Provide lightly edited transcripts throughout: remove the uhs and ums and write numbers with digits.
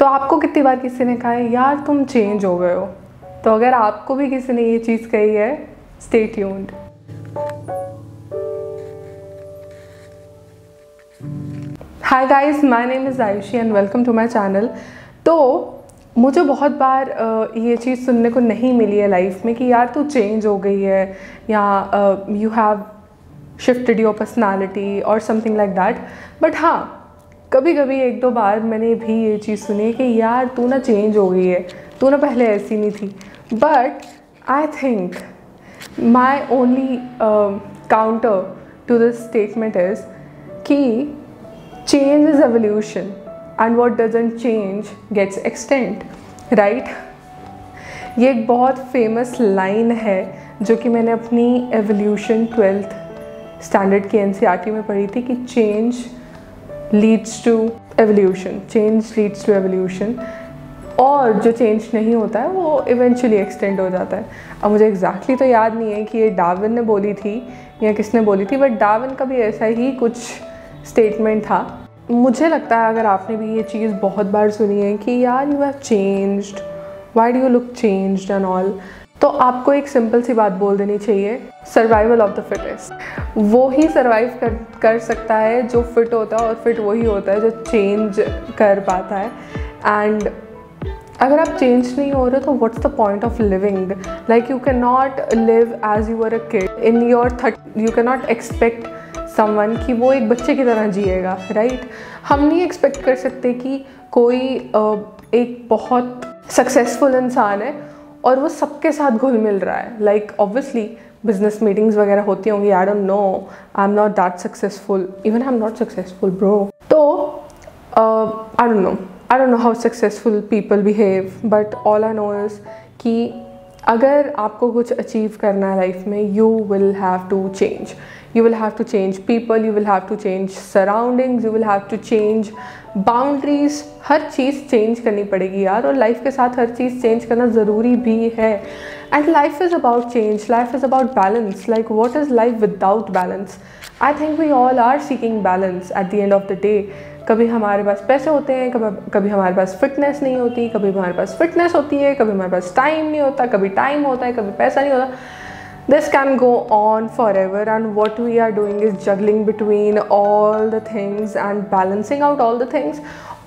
तो आपको कितनी बार किसी ने कहा है यार तुम चेंज हो गए हो? तो अगर आपको भी किसी ने ये चीज़ कही है, stay tuned. Hi guys, my name is Ayushi and welcome to my channel. तो मुझे बहुत बार ये चीज़ सुनने को नहीं मिली है लाइफ में कि यार तू चेंज हो गई है या you have shifted your personality और समथिंग लाइक दैट। बट हाँ, कभी कभी एक दो बार मैंने भी ये चीज़ सुनी है कि यार तू ना चेंज हो गई है, तू ना पहले ऐसी नहीं थी। But I think my only counter to this statement is कि change is evolution and what doesn't change gets extend, right. ये एक बहुत फेमस लाइन है जो कि मैंने अपनी एवोल्यूशन 12th स्टैंडर्ड की NCERT में पढ़ी थी कि change leads to evolution, change leads to evolution, और जो चेंज नहीं होता है वो इवेंचुअली एक्सटेंड हो जाता है। अब मुझे एग्जैक्टली तो याद नहीं है कि ये डार्विन ने बोली थी या किसने बोली थी, बट डार्विन का भी ऐसा ही कुछ स्टेटमेंट था। मुझे लगता है अगर आपने भी ये चीज़ बहुत बार सुनी है कि यार you have changed, why do you look changed and all, तो आपको एक सिंपल सी बात बोल देनी चाहिए, सर्वाइवल ऑफ द फिटेस्ट। वो ही सर्वाइव कर सकता है जो फिट होता है, और फिट वही होता है जो चेंज कर पाता है। एंड अगर आप चेंज नहीं हो रहे तो what's the point of living? Like you can not live as you were a kid in your 30, you can not expect someone कि वो एक बच्चे की तरह जिएगा, राइट। हम नहीं एक्सपेक्ट कर सकते कि कोई एक बहुत सक्सेसफुल इंसान है और वो सबके साथ घुल मिल रहा है। लाइक ऑब्वियसली बिजनेस मीटिंग्स वगैरह होती होंगी, I don't know, I am not that successful, even I am not successful bro. तो I don't know how successful people behave, but all I know is कि अगर आपको कुछ अचीव करना है लाइफ में, you will have to change, you will have to change people, you will have to change surroundings, you will have to change boundaries। Her cheese change करनी पड़ेगी यार, और लाइफ के साथ हर चीज़ चेंज करना ज़रूरी भी है। And life is about change, life is about balance. Like what is life without balance? I think we all are seeking balance at the end of the day. कभी हमारे पास पैसे होते हैं, कभी हमारे पास फिटनेस नहीं होती, कभी हमारे पास फिटनेस होती है, कभी हमारे पास टाइम नहीं होता, कभी टाइम होता है, कभी पैसा नहीं होता। This can go on forever, and what we are doing is juggling between all the things and balancing out all the things।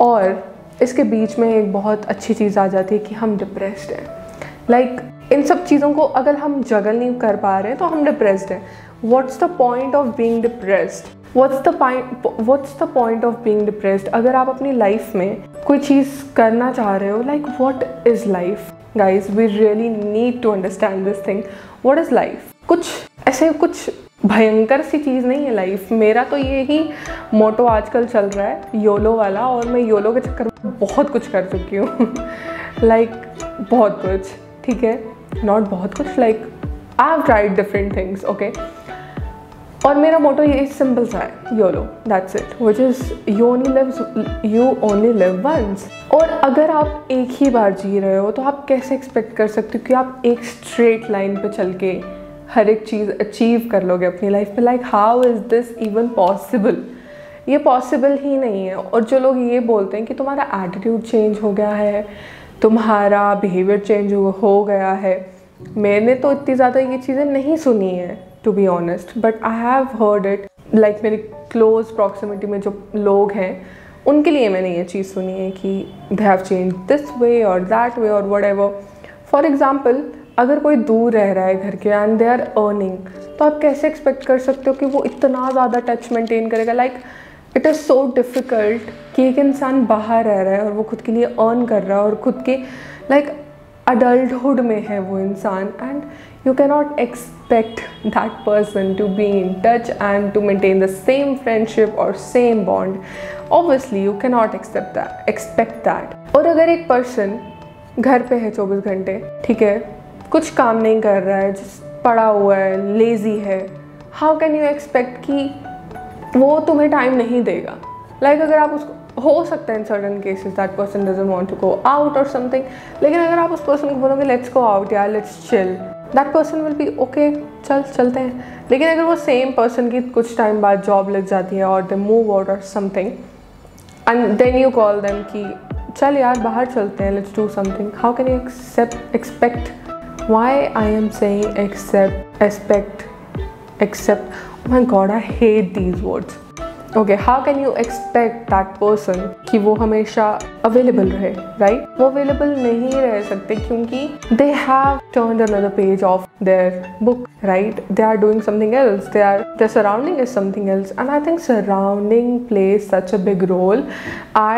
और इसके बीच में एक बहुत अच्छी चीज़ आ जाती है कि हम डिप्रेस्ड हैं। लाइक इन सब चीज़ों को अगर हम जगल नहीं कर पा रहे हैं तो हम डिप्रेस्ड हैं। What's the point of being depressed? What's the point of being depressed? अगर आप अपनी लाइफ में कोई चीज़ करना चाह रहे हो, like what is life? Guys, we really need to understand this thing. What is life? कुछ भयंकर सी चीज़ नहीं है लाइफ। मेरा तो ये ही मोटो आजकल चल रहा है, योलो वाला, और मैं योलो के चक्कर में बहुत कुछ कर चुकी हूँ। लाइक बहुत कुछ, ठीक है, नॉट बहुत कुछ, like I have tried different things, okay. और मेरा मोटो ये सिंपल सा है, YOLO, that's it, which is you only live once. और अगर आप एक ही बार जी रहे हो तो आप कैसे एक्सपेक्ट कर सकते हो कि आप एक स्ट्रेट लाइन पे चल के हर एक चीज़ अचीव कर लोगे अपनी लाइफ में? Like how is this even possible? ये पॉसिबल ही नहीं है। और जो लोग ये बोलते हैं कि तुम्हारा एटीट्यूड चेंज हो गया है, तुम्हारा बिहेवियर चेंज हो गया है, मैंने तो इतनी ज़्यादा ये चीज़ें नहीं सुनी है to be honest, but I have heard it. Like मेरी क्लोज प्रॉक्सिमिटी में जो लोग हैं उनके लिए मैंने ये चीज़ सुनी है कि they have change this way और दैट वे और वट एवर। फॉर एग्जाम्पल, अगर कोई दूर रह रहा है घर के एंड दे आर अर्निंग, तो आप कैसे एक्सपेक्ट कर सकते हो कि वो इतना ज़्यादा टच मेंटेन करेगा? Like it is so difficult कि एक इंसान बाहर रह रहा है और वो खुद के लिए अर्न कर रहा है और खुद के लाइक अडल्टहुड में है वो इंसान, and you cannot expect that person to be in touch and to maintain the same friendship or same bond. Obviously you cannot expect that। और अगर एक पर्सन घर पे है 24 घंटे, ठीक है, कुछ काम नहीं कर रहा है, पड़ा हुआ है, लेजी है, how can you expect कि वो तुम्हें टाइम नहीं देगा? लाइक अगर आप उसको, हो सकता है in certain cases that person doesn't want to go out और समथिंग, लेकिन अगर आप उस पर्सन को बोलोगे लेट्स गो आउट यार, let's chill, that person will be okay, चलते हैं। लेकिन अगर वो सेम पर्सन की कुछ टाइम बाद जॉब लग जाती है और दे मूव आउट और something, and then you call them कि चल यार बाहर चलते हैं, let's do something. How can you expect? Why I am saying expect. Oh my god, I hate these words. Okay, how can you expect that person कि वो हमेशा available रहे, right? वो available नहीं रह सकते क्योंकि they have turned another page of their book, right? They are doing something else. Their surrounding is something else, and I think surrounding plays such a big role. I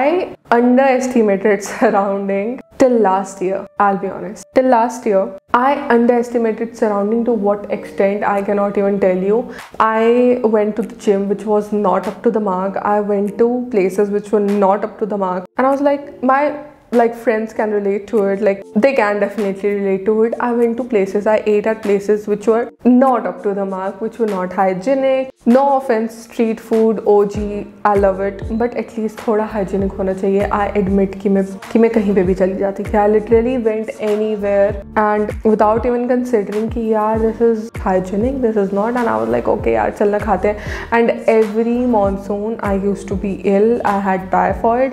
underestimated surrounding till last year. I'll be honest. Till last year, I underestimated surrounding to what extent I cannot even tell you. I went to the gym which was not up to the mark. I went to places which were not up to the mark, and I was like friends can relate to it, like they can definitely relate to it. I went to places, I ate at places which were not up to the mark, which were not hygienic. No offense, street food OG, I love it, but at least थोड़ा hygienic होना चाहिए. I admit कि मैं कहीं पे भी चली जाती थी. I literally went anywhere and without even considering कि यार this is hygienic, this is not, and I was like okay यार चलना खाते हैं. And every monsoon I used to be ill. I had typhoid.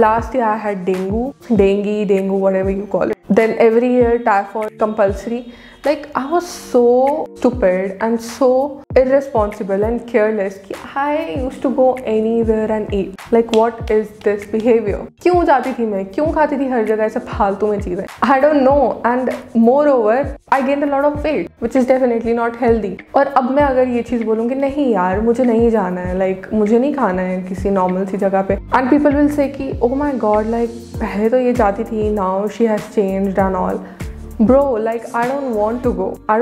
Last year I had dengue, whatever you call it. Then every year typhoid compulsory. Like I was so stupid and so irresponsible and careless कि I used to go anywhere and eat. Like what is this behavior? क्यों जाती थी मैं? क्यों खाती थी हर जगह ऐसे फालतू में चीज़ें? I don't know. And moreover, I gained a lot of weight, which is definitely not healthy. और अब मैं अगर ये चीज़ बोलूँगी नहीं यार मुझे नहीं जाना है, like मुझे नहीं खाना है किसी नॉर्मल सी जगह पे, and people will say कि oh my god, like पहले तो ये जाती थी, now she has changed and all. Bro, like I don't want to go. I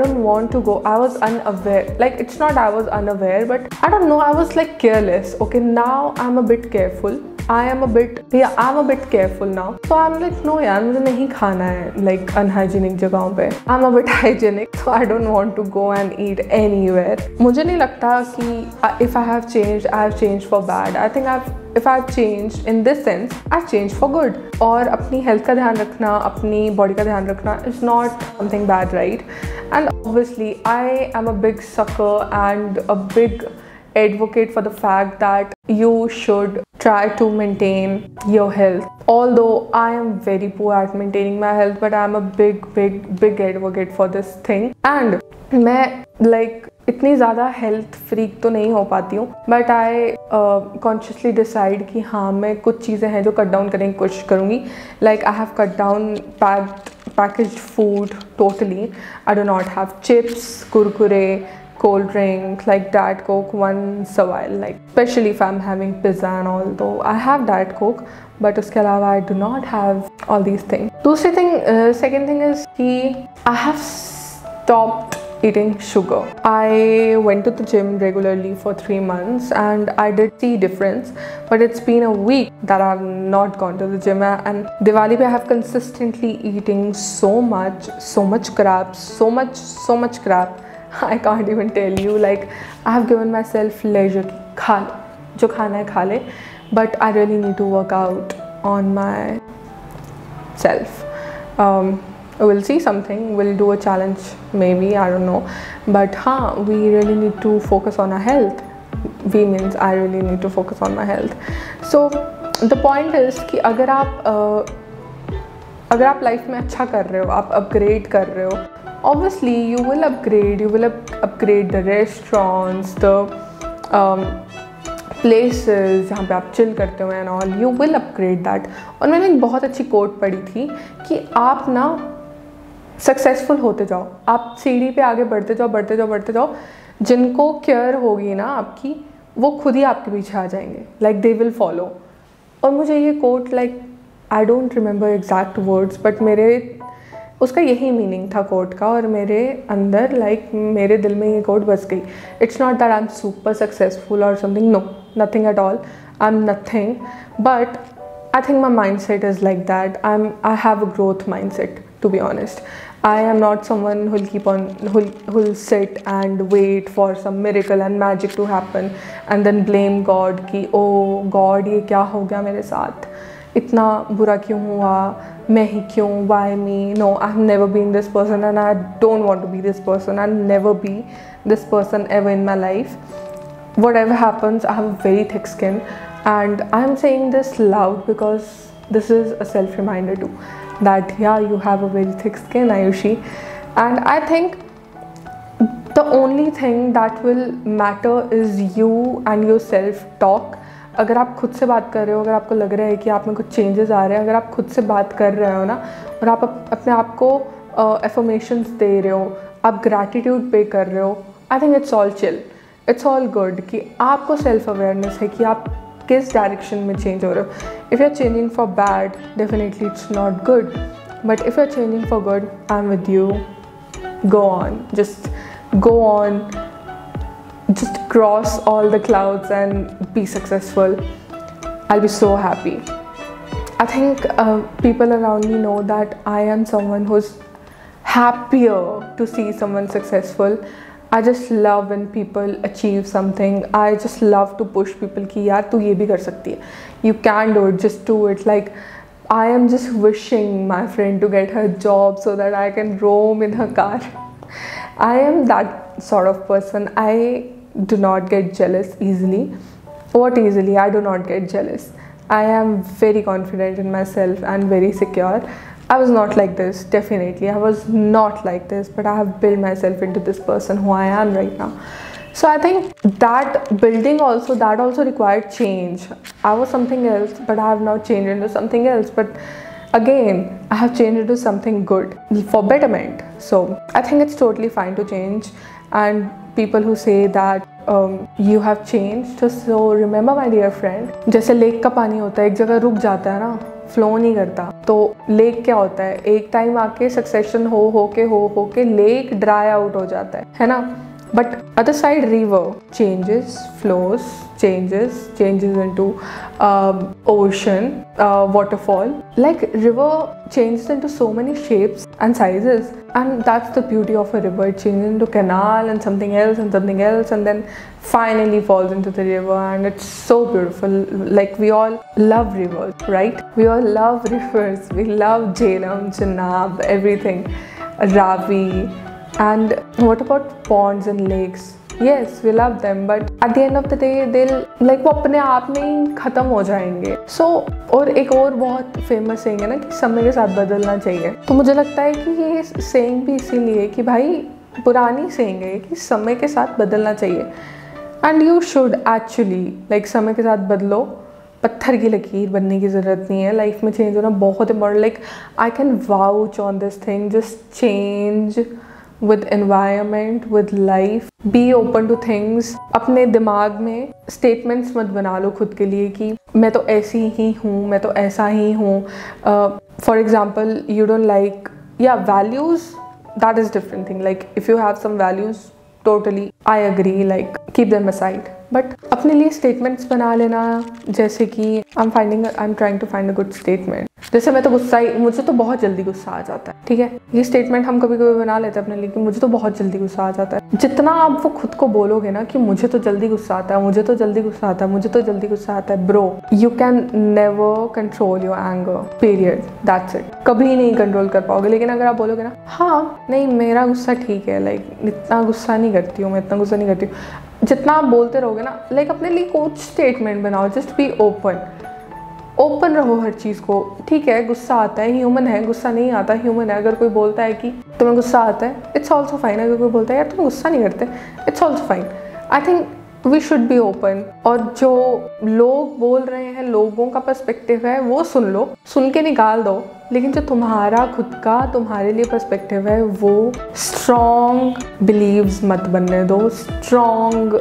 was unaware. Like it's not I was unaware, but I don't know, I was like careless. Okay, now I'm a bit careful. I'm a bit careful now. So I'm like no यार मुझे नहीं खाना है like unhygienic जगहों पे. I'm a bit hygienic, so I don't want to go and eat anywhere. मुझे नहीं लगता कि if I have changed, I have changed for bad. I think if I've changed in this sense, I've changed for good. और अपनी health का ध्यान रखना, अपनी body का ध्यान रखना is not something bad, right? And obviously, I am a big sucker and a big advocate for the fact that you should try to maintain your health. Although I am very poor at maintaining my health, but I am a big advocate for this thing. And मैं like इतनी ज़्यादा health freak तो नहीं हो पाती हूँ, but I consciously decide कि हाँ मैं कुछ चीज़ें हैं जो कट डाउन करने की कोशिश करूँगी. Like I have cut down packaged food totally. I do not have chips, kurkure, cold drink, like Diet Coke once a while, like especially if I'm having pizza and all. Though I have Diet Coke, but उसके अलावा I do not have all these things. दूसरी thing, second thing is कि I have stopped eating sugar. I went to the gym regularly for 3 months and I did see difference, but it's been a week that I have not gone to the gym, and Diwali pe I have consistently eating so much crap, so much crap. I can't even tell you. Like I have given myself leisure ki kha le, jo khana hai kha le, but I really need to work out on myself. We'll see something, we'll do a challenge maybe, I don't know, but we really need to focus on our health. We means I really need to focus on my health. So the point is कि अगर आप life में अच्छा कर रहे हो, आप upgrade कर रहे हो, obviously you will upgrade the restaurants, the places जहाँ पे आप चिल करते हो and all, you will upgrade that. और मैंने एक बहुत अच्छी कोट पढ़ी थी कि आप ना सक्सेसफुल होते जाओ, आप सीढ़ी पे आगे बढ़ते जाओ. जिनको केयर होगी ना आपकी, वो खुद ही आपके पीछे आ जाएंगे, लाइक दे विल फॉलो. और मुझे ये quote, like I don't remember exact words, but उसका यही मीनिंग था कोट का, और मेरे अंदर लाइक मेरे दिल में ये कोट बस गई. It's not that I am super successful और something, no, nothing at all. I am nothing, but I think my mindset is like that. I have a growth mindset, to be honest. I am not someone who'll sit and wait for some miracle and magic to happen and then blame God कि oh God ये क्या हो गया मेरे साथ, इतना बुरा क्यों हुआ, मैं ही क्यों, why me? No, I've never been this person and I don't want to be this person. I'll never be this person ever in my life. Whatever happens, I have a very thick skin. And I'm saying this loud because this is a self reminder too, that yeah, you have a very thick skin, Ayushi. And I think the only thing that will matter is you and your self talk. अगर आप खुद से बात कर रहे हो, अगर आपको लग रहा है कि आप में कुछ चेंजेस आ रहे हैं, अगर आप खुद से बात कर रहे हो ना, और आप अपने आप को एफर्मेशंस दे रहे हो, आप ग्रैटिट्यूड पे कर रहे हो, I think it's all chill, it's all good. कि आपको सेल्फ अवेयरनेस है कि आप किस डायरेक्शन में चेंज हो रहे हो. If you are changing for bad, definitely it's not good, but if you are changing for good, I am with you. Go on, just go on, just cross all the clouds and be successful. I'll be so happy. I think people around me know that I am someone who's happier to see someone successful. I just love when people achieve something. I just love to push people कि यार तू ये भी कर सकती है, you can do it, just do it. Like I am just wishing my friend to get her job so that I can roam in her car. I am that sort of person. I do not get jealous easily. What easily? I do not get jealous. I am very confident in myself and very secure. I was not like this, definitely. I was not like this, but I have built myself into this person who I am right now. So I think that building also, that also required change. I was something else, but I have now changed into something else. But again, I have changed into something good for betterment. So I think it's totally fine to change. And people who say that you have changed, so remember my dear friend, जैसे lake का पानी होता है, एक जगह रुक जाता है ना, फ्लो नहीं करता, तो लेक क्या होता है, एक टाइम आके सक्सेशन हो के लेक ड्राई आउट हो जाता है ना. But other side, river changes, flows, changes into ocean, waterfall. Like river changes into so many shapes and sizes, and that's the beauty of a river. It changes into canal and something else and something else, and then finally falls into the river, and it's so beautiful. Like we all love rivers, right? We all love rivers. We love Jhelum, Chenab, everything, Ravi. And what about ponds and lakes? Yes, we love them, but at the end of the day, they'll like वो अपने आप में ही खत्म हो जाएंगे. So और एक और बहुत फेमस सेइंग है ना कि समय के साथ बदलना चाहिए. तो मुझे लगता है कि ये सेइंग भी इसीलिए कि भाई पुरानी सेइंग है कि समय के साथ बदलना चाहिए. And you should actually like समय के साथ बदलो. पत्थर की लकीर बनने की ज़रूरत नहीं है. लाइफ में चेंज होना बहुत important. Like I can vouch on this thing. Just change with environment, with life, be open to things. अपने दिमाग में statements मत बना लो खुद के लिए कि मैं तो ऐसी ही हूँ, मैं तो ऐसा ही हूँ. For example, you don't like, yeah, values, that is different thing. Like if you have some values, totally I agree, like keep them aside. But अपने लिए statements बना लेना, जैसे कि I'm trying to find a good statement. जैसे मुझे तो बहुत जल्दी गुस्सा आ जाता है. ठीक है, ये स्टेटमेंट हम कभी कभी बना लेते हैं अपने लिए कि मुझे तो बहुत जल्दी गुस्सा आ जाता है. जितना आप वो खुद को बोलोगे ना कि मुझे तो जल्दी गुस्सा आता है, मुझे तो जल्दी गुस्सा आता है, मुझे तो जल्दी गुस्सा आता है, bro, you can never control your anger, period, that's it. कभी नहीं कंट्रोल कर पाओगे. लेकिन अगर आप बोलोगे ना, हाँ नहीं मेरा गुस्सा ठीक है, लाइक इतना गुस्सा नहीं करती हूँ, मैं इतना गुस्सा नहीं करती हूँ, जितना आप बोलते रहोगे ना, लाइक अपने लिए कुछ स्टेटमेंट बनाओ. जस्ट बी ओपन रहो हर चीज़ को. ठीक है, गुस्सा आता है, ह्यूमन है. गुस्सा नहीं आता, ह्यूमन है. अगर कोई बोलता है कि तुम्हें गुस्सा आता है, इट्स ऑल्सो फाइन. अगर कोई बोलता है यार तुम गुस्सा नहीं करते, it's also fine. I think we should be open. और जो लोग बोल रहे हैं, लोगों का पर्सपेक्टिव है, वो सुन लो, सुन के निकाल दो. लेकिन जो तुम्हारा खुद का तुम्हारे लिए पर्सपेक्टिव है, वो स्ट्रॉन्ग बिलीव्स मत बनने दो. Strong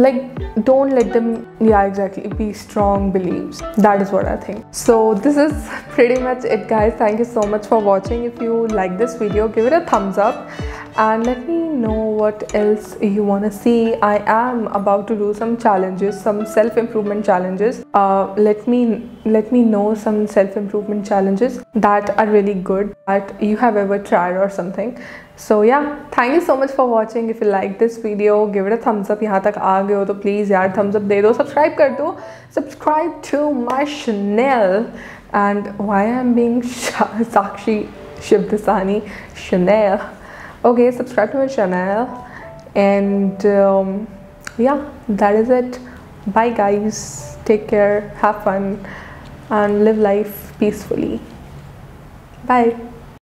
like don't let them, yeah, exactly, be strong beliefs. That is what I think. So this is pretty much it, guys. Thank you so much for watching. If you like this video, give it a thumbs up and let me know what else you want to see. I am about to do some challenges, some self-improvement challenges. Let me know some self-improvement challenges that are really good that you have ever tried or something. So yeah, thank you so much for watching. If you like this video, give it a thumbs up. यहाँ तक आ गए हो तो please यार thumbs up दे दो, subscribe कर दो. Subscribe to my channel. And why I'm being Sakshi Shivdasani Chanel. Okay, subscribe to my channel. And yeah, that is it. Bye guys. Take care. Have fun. and live life peacefully. Bye.